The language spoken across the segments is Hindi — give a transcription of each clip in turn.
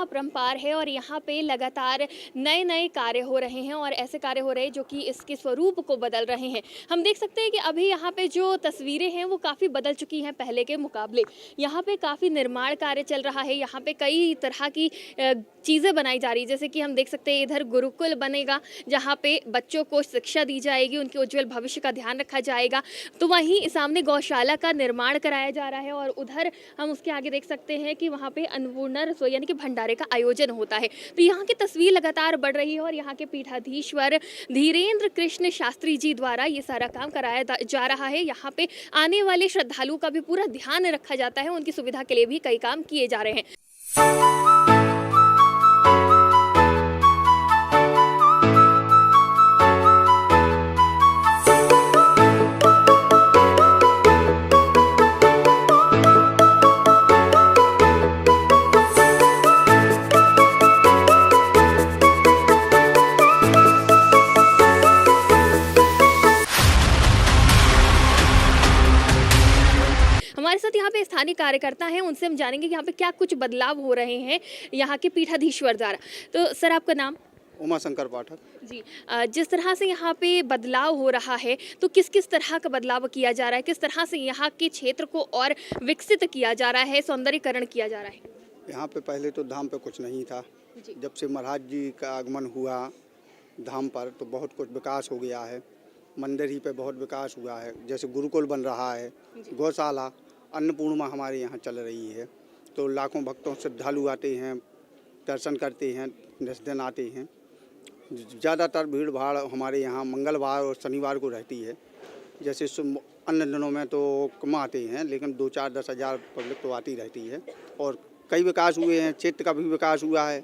अपरंपार है और यहाँ पे लगातार नए नए कार्य हो रहे हैं और ऐसे कार्य हो रहे हैं जो कि इसके स्वरूप को बदल रहे हैं। हम देख सकते हैं कि अभी यहाँ पे जो तस्वीरें हैं वो काफ़ी बदल चुकी हैं पहले के मुकाबले। यहाँ पे काफ़ी निर्माण कार्य चल रहा है, यहाँ पे कई तरह की चीज़ें बनाई जा रही है, जैसे कि हम देख सकते हैं इधर गुरुकुल बनेगा जहाँ पे बच्चों को शिक्षा दी जाएगी, उनके उज्जवल भविष्य का ध्यान रखा जाएगा। तो वहीं सामने गौशाला का निर्माण कराया जा रहा है और उधर हम उसके आगे देख सकते हैं कि वहाँ पे अन्नपूर्णा रसोई यानी कि भंडारे का आयोजन होता है। तो यहाँ की तस्वीर लगातार बढ़ रही है और यहाँ के पीठाधीश्वर धीरेन्द्र कृष्ण शास्त्री जी द्वारा ये सारा काम कराया जा रहा है। यहाँ पे आने वाले श्रद्धालुओं का भी पूरा ध्यान रखा जाता है, उनकी सुविधा के लिए भी कई काम किए जा रहे हैं। हमारे साथ यहाँ पे स्थानीय कार्यकर्ता हैं, उनसे हम जानेंगे कि यहाँ पे क्या कुछ बदलाव हो रहे हैं यहाँ के पीठाधीश्वर द्वारा। तो सर, आपका नाम? उमा शंकर पाठक जी। जिस तरह से यहाँ पे बदलाव हो रहा है तो किस किस तरह का बदलाव किया जा रहा है, किस तरह से यहाँ के क्षेत्र को और विकसित किया जा रहा है, सौंदर्यीकरण किया जा रहा है? यहाँ पे पहले तो धाम पे कुछ नहीं था। जब से महाराज जी का आगमन हुआ धाम पर तो बहुत कुछ विकास हो गया है। मंदिर ही पे बहुत विकास हुआ है, जैसे गुरुकुल बन रहा है, गौशाला, अन्नपूर्णा हमारे यहाँ चल रही है। तो लाखों भक्तों श्रद्धालु आते हैं, दर्शन करते हैं, 10 दिन आते हैं। ज़्यादातर भीड़ भाड़ हमारे यहाँ मंगलवार और शनिवार को रहती है। जैसे अन्य दिनों में तो कम आते हैं, लेकिन 2-4-10 हज़ार पब्लिक तो आती रहती है। और कई विकास हुए हैं, क्षेत्र का भी विकास हुआ है,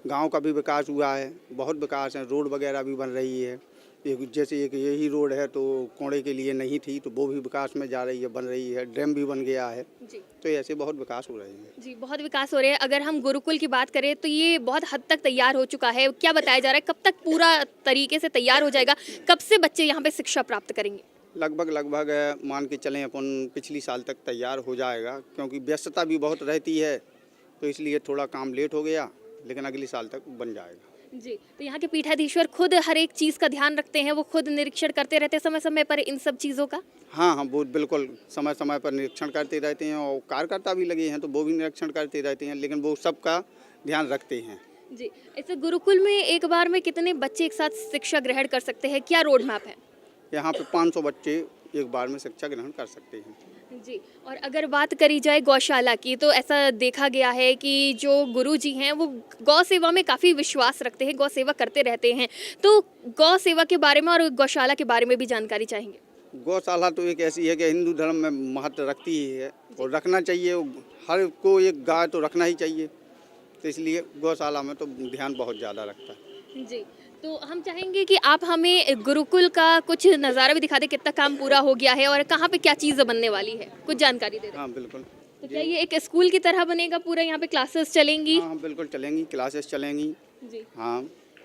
गांव का भी विकास हुआ है, बहुत विकास है। रोड वगैरह भी बन रही है। जैसे एक यही रोड है तो कोड़े के लिए नहीं थी, तो वो भी विकास में जा रही है, बन रही है। डैम भी बन गया है जी। तो ऐसे बहुत विकास हो रहे हैं जी, बहुत विकास हो रहे हैं। अगर हम गुरुकुल की बात करें तो ये बहुत हद तक तैयार हो चुका है। क्या बताया जा रहा है, कब तक पूरा तरीके से तैयार हो जाएगा, कब से बच्चे यहाँ पे शिक्षा प्राप्त करेंगे? लगभग मान के चलें अपन पिछली साल तक तैयार हो जाएगा, क्योंकि व्यस्तता भी बहुत रहती है तो इसलिए थोड़ा काम लेट हो गया, लेकिन अगले साल तक बन जाएगा जी। तो यहाँ के पीठाधीश्वर खुद हर एक चीज़ का ध्यान रखते हैं, वो खुद निरीक्षण करते रहते हैं समय समय पर इन सब चीज़ों का? हाँ, वो बिल्कुल समय समय पर निरीक्षण करते रहते हैं और कार्यकर्ता भी लगे हैं तो वो भी निरीक्षण करते रहते हैं, लेकिन वो सबका ध्यान रखते हैं जी। ऐसे गुरुकुल में एक बार में कितने बच्चे एक साथ शिक्षा ग्रहण कर सकते हैं, क्या रोड मैप है? यहाँ पे 500 बच्चे एक बार में शिक्षा ग्रहण कर सकते हैं जी। और अगर बात करी जाए गौशाला की तो ऐसा देखा गया है कि जो गुरु जी हैं वो गौ सेवा में काफ़ी विश्वास रखते हैं, गौ सेवा करते रहते हैं। तो गौ सेवा के बारे में और गौशाला के बारे में भी जानकारी चाहेंगे। गौशाला तो एक ऐसी है कि हिंदू धर्म में महत्व रखती ही है और रखना चाहिए। हर को एक गाय तो रखना ही चाहिए, तो इसलिए गौशाला में तो ध्यान बहुत ज़्यादा रखता है जी। तो हम चाहेंगे कि आप हमें गुरुकुल का कुछ नज़ारा भी दिखा दें, कितना काम पूरा हो गया है और कहाँ पे क्या चीज़ बनने वाली है, कुछ जानकारी दे दें। हाँ बिल्कुल। तो क्या ये एक स्कूल की तरह बनेगा पूरा, यहाँ पे क्लासेस चलेंगी? हाँ बिल्कुल चलेंगी, क्लासेस चलेंगी जी। हाँ,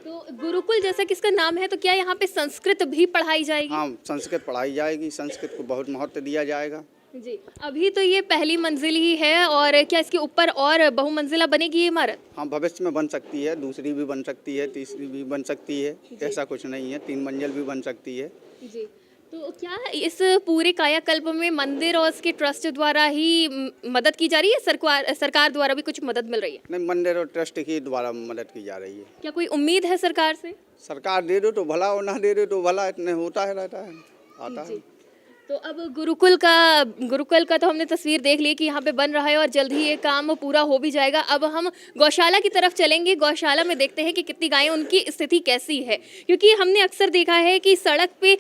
तो गुरुकुल जैसा किसका नाम है, तो क्या यहाँ पे संस्कृत भी पढ़ाई जाएगी? हाँ संस्कृत पढ़ाई जाएगी, संस्कृत को बहुत महत्व दिया जाएगा जी। अभी तो ये पहली मंजिल ही है और क्या इसके ऊपर और बहुमंजिला बनेगी ये इमारत? हाँ भविष्य में बन सकती है, दूसरी भी बन सकती है, तीसरी भी बन सकती है, ऐसा कुछ नहीं है। 3 मंजिल भी बन सकती है जी। तो क्या इस पूरे कायाकल्प में मंदिर और इसके ट्रस्ट द्वारा ही मदद की जा रही है, सरकार द्वारा भी कुछ मदद मिल रही है? नहीं, मंदिर और ट्रस्ट के द्वारा मदद की जा रही है। क्या कोई उम्मीद है सरकार से? सरकार दे दो तो भला और ना दे दो तो भला, इतने होता है, रहता है, आता है। तो अब गुरुकुल का तो हमने तस्वीर देख ली कि यहाँ पे बन रहा है और जल्द ही ये काम पूरा हो भी जाएगा। अब हम गौशाला की तरफ चलेंगे, गौशाला में देखते हैं कि कितनी गायें, उनकी स्थिति कैसी है, क्योंकि हमने अक्सर देखा है कि सड़क पे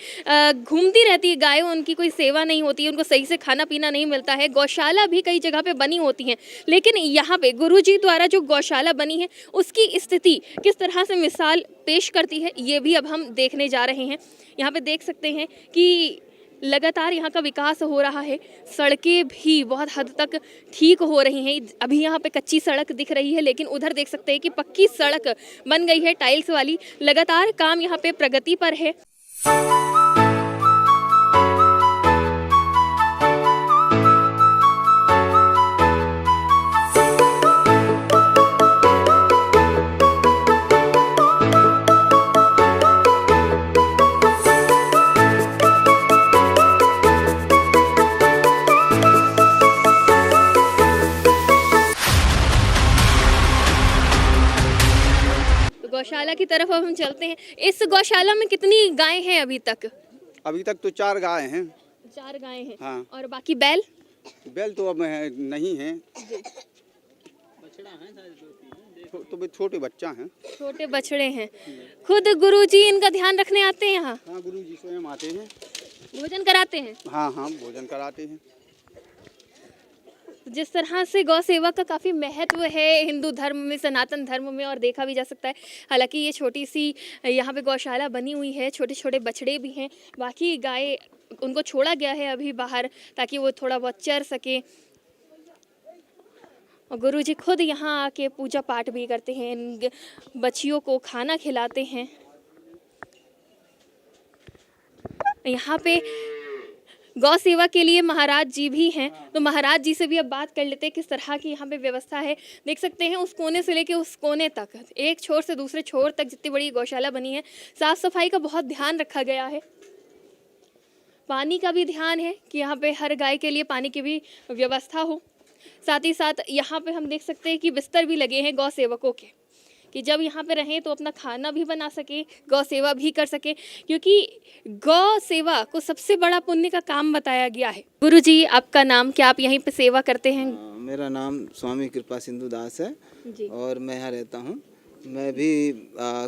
घूमती रहती है गायें, उनकी कोई सेवा नहीं होती, उनको सही से खाना पीना नहीं मिलता है। गौशाला भी कई जगह पे बनी होती हैं, लेकिन यहाँ पे गुरुजी द्वारा जो गौशाला बनी है उसकी स्थिति किस तरह से मिसाल पेश करती है, ये भी अब हम देखने जा रहे हैं। यहाँ पे देख सकते हैं कि लगातार यहाँ का विकास हो रहा है, सड़कें भी बहुत हद तक ठीक हो रही हैं। अभी यहाँ पे कच्ची सड़क दिख रही है, लेकिन उधर देख सकते हैं कि पक्की सड़क बन गई है, टाइल्स वाली। लगातार काम यहाँ पे प्रगति पर है। गौशाला की तरफ अब हम चलते हैं। इस गौशाला में कितनी गायें हैं अभी तक? अभी तक तो 4 गाय हैं। 4 गायें हैं। हाँ। और बाकी बैल? बैल तो अब नहीं है, तो वे छोटे बच्चा हैं। छोटे बछड़े हैं। खुद गुरुजी इनका ध्यान रखने आते हैं यहाँ? हाँ, गुरु जी स्वयं आते हैं। भोजन कराते हैं? हाँ हाँ, भोजन कराते हैं। जिस तरह से गौ सेवा का काफ़ी महत्व है हिंदू धर्म में, सनातन धर्म में, और देखा भी जा सकता है। हालांकि ये छोटी सी यहाँ पे गौशाला बनी हुई है, छोटे छोटे बछड़े भी हैं, बाकी गाय उनको छोड़ा गया है अभी बाहर ताकि वो थोड़ा बहुत चर सके। और गुरुजी खुद यहाँ आके पूजा पाठ भी करते हैं, इन बच्चियों को खाना खिलाते हैं। यहाँ पे गौ सेवा के लिए महाराज जी भी हैं, तो महाराज जी से भी अब बात कर लेते हैं किस तरह की यहाँ पे व्यवस्था है। देख सकते हैं उस कोने से लेके उस कोने तक, एक छोर से दूसरे छोर तक जितनी बड़ी गौशाला बनी है, साफ सफाई का बहुत ध्यान रखा गया है। पानी का भी ध्यान है कि यहाँ पे हर गाय के लिए पानी की भी व्यवस्था हो। साथ ही साथ यहाँ पे हम देख सकते हैं कि बिस्तर भी लगे हैं गौ सेवकों के, कि जब यहाँ पे रहें तो अपना खाना भी बना सके, गौ सेवा भी कर सके, क्योंकि गौ सेवा को सबसे बड़ा पुण्य का काम बताया गया है। गुरुजी आपका नाम, क्या आप यहीं पे सेवा करते हैं? मेरा नाम स्वामी कृपा सिंधु दास है जी। और मैं यहाँ रहता हूँ। मैं भी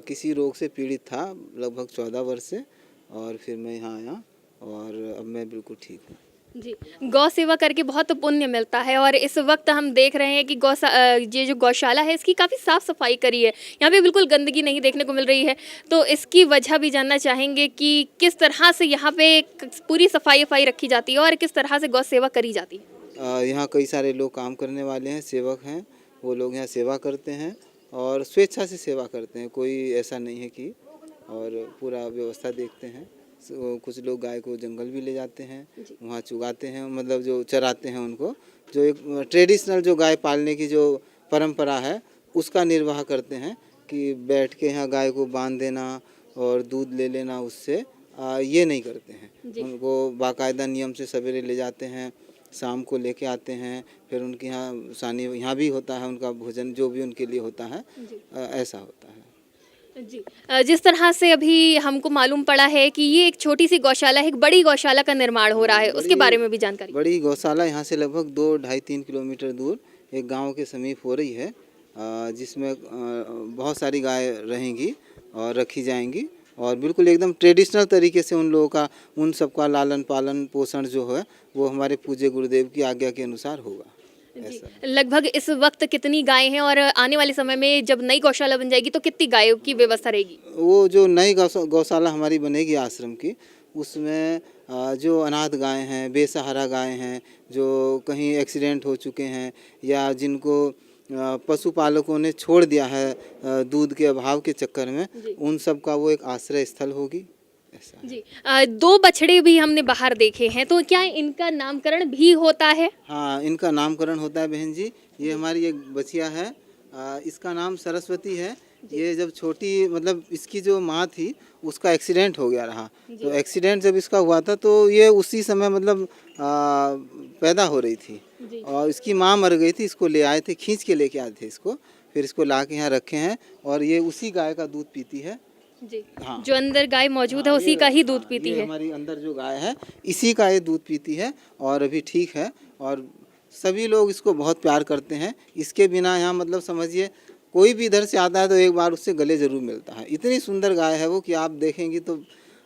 किसी रोग से पीड़ित था लगभग 14 वर्ष से, और फिर मैं यहाँ आया और अब मैं बिल्कुल ठीक हूँ। जी, गौ सेवा करके बहुत पुण्य मिलता है, और इस वक्त हम देख रहे हैं कि ये जो गौशाला है इसकी काफ़ी साफ़ सफाई करी है, यहाँ पे बिल्कुल गंदगी नहीं देखने को मिल रही है। तो इसकी वजह भी जानना चाहेंगे कि किस तरह से यहाँ पे पूरी सफाई रखी जाती है और किस तरह से गौ सेवा करी जाती है। यहाँ कई सारे लोग काम करने वाले हैं, सेवक हैं, वो लोग यहाँ सेवा करते हैं और स्वेच्छा से सेवा करते हैं, कोई ऐसा नहीं है कि, और पूरा व्यवस्था देखते हैं। कुछ लोग गाय को जंगल भी ले जाते हैं, वहाँ चुगाते हैं, मतलब जो चराते हैं उनको, जो एक ट्रेडिशनल जो गाय पालने की जो परंपरा है उसका निर्वाह करते हैं, कि बैठ के यहाँ गाय को बांध देना और दूध ले लेना उससे, ये नहीं करते हैं। उनको बाकायदा नियम से सवेरे ले जाते हैं, शाम को लेके आते हैं, फिर उनके यहाँ सानी यहाँ भी होता है, उनका भोजन जो भी उनके लिए होता है ऐसा होता है। जी, जिस तरह से अभी हमको मालूम पड़ा है कि ये एक छोटी सी गौशाला है, एक बड़ी गौशाला का निर्माण हो रहा है, उसके बारे में भी जानकारी। बड़ी गौशाला यहाँ से लगभग 2-2.5-3 किलोमीटर दूर एक गांव के समीप हो रही है, जिसमें बहुत सारी गाय रहेंगी और रखी जाएंगी, और बिल्कुल एकदम ट्रेडिशनल तरीके से उन लोगों का, उन सबका लालन पालन पोषण जो है वो हमारे पूज्य गुरुदेव की आज्ञा के अनुसार होगा। लगभग इस वक्त कितनी गायें हैं, और आने वाले समय में जब नई गौशाला बन जाएगी तो कितनी गायों की व्यवस्था रहेगी? वो जो नई गौशाला हमारी बनेगी आश्रम की, उसमें जो अनाथ गाय हैं, बेसहारा गाय हैं, जो कहीं एक्सीडेंट हो चुके हैं या जिनको पशुपालकों ने छोड़ दिया है दूध के अभाव के चक्कर में, उन सब का वो एक आश्रय स्थल होगी। जी, 2 बछड़े भी हमने बाहर देखे हैं, तो क्या इनका नामकरण भी होता है? हाँ, इनका नामकरण होता है बहन जी। ये हमारी एक बछिया है, इसका नाम सरस्वती है। ये जब छोटी, मतलब इसकी जो माँ थी उसका एक्सीडेंट हो गया रहा, तो एक्सीडेंट जब इसका हुआ था तो ये उसी समय मतलब पैदा हो रही थी, और इसकी माँ मर गई थी। इसको ले आए थे, खींच के लेके आए थे इसको, फिर इसको ला के यहाँ रखे हैं, और ये उसी गाय का दूध पीती है। जी, हाँ, जो अंदर गाय मौजूद है उसी का ही दूध पीती है। हमारी अंदर जो गाय है इसी का ये दूध पीती है, और अभी ठीक है, और सभी लोग इसको बहुत प्यार करते हैं। इसके बिना यहाँ मतलब समझिए कोई भी इधर से आता है तो एक बार उससे गले जरूर मिलता है। इतनी सुंदर गाय है वो कि आप देखेंगी तो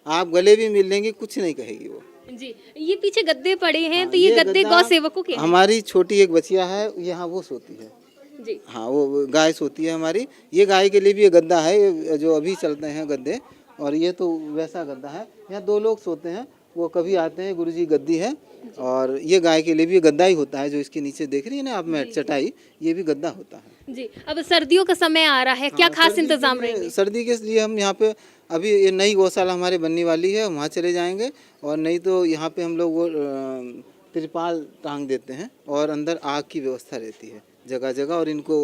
आप गले भी मिल लेंगे, कुछ नहीं कहेगी वो। जी, ये पीछे गद्दे पड़े हैं, तो ये गद्दे गौ सेवकों के हैं? हमारी छोटी एक बच्चिया है, यहाँ वो सोती है। जी, हाँ, वो गाय सोती है हमारी। ये गाय के लिए भी ये गद्दा है, ये जो अभी चलते हैं गद्दे, और ये तो वैसा गद्दा है। यहाँ 2 लोग सोते हैं, वो कभी आते हैं, गुरुजी गद्दी है, और ये गाय के लिए भी गद्दा ही होता है। जो इसके नीचे देख रही है ना आप मैट चटाई, ये भी गद्दा होता है। जी, अब सर्दियों का समय आ रहा है, क्या खास इंतजाम रहेंगे? सर्दी के लिए हम यहाँ पे अभी ये नई गौशाला हमारे बनने वाली है, वहाँ चले जाएंगे, और नहीं तो यहाँ पे हम लोग वो तिरपाल टांग देते हैं, और अंदर आग की व्यवस्था रहती है जगह जगह, और इनको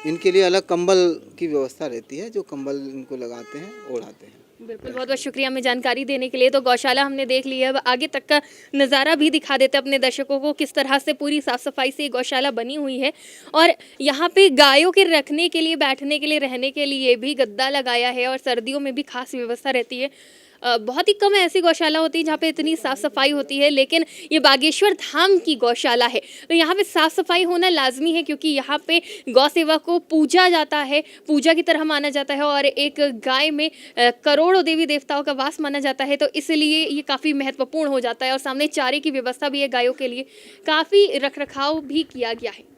इनके लिए अलग कंबल की व्यवस्था रहती है, जो कंबल इनको लगाते हैं, ओढ़ाते हैं। बिल्कुल, बहुत बहुत शुक्रिया हमें जानकारी देने के लिए। तो गौशाला हमने देख ली है, अब आगे तक का नज़ारा भी दिखा देते हैं अपने दर्शकों को, किस तरह से पूरी साफ सफाई से ये गौशाला बनी हुई है। और यहाँ पे गायों के रखने के लिए, बैठने के लिए, रहने के लिए भी गद्दा लगाया है और सर्दियों में भी खास व्यवस्था रहती है। बहुत ही कम ऐसी गौशाला होती है जहाँ पे इतनी साफ़ सफाई होती है, लेकिन ये बागेश्वर धाम की गौशाला है तो यहाँ पे साफ़ सफाई होना लाजमी है, क्योंकि यहाँ पे गौ सेवा को पूजा जाता है, पूजा की तरह माना जाता है और एक गाय में करोड़ों देवी देवताओं का वास माना जाता है, तो इसलिए ये काफ़ी महत्वपूर्ण हो जाता है। और सामने चारे की व्यवस्था भी है गायों के लिए, काफ़ी रख रखाव भी किया गया है।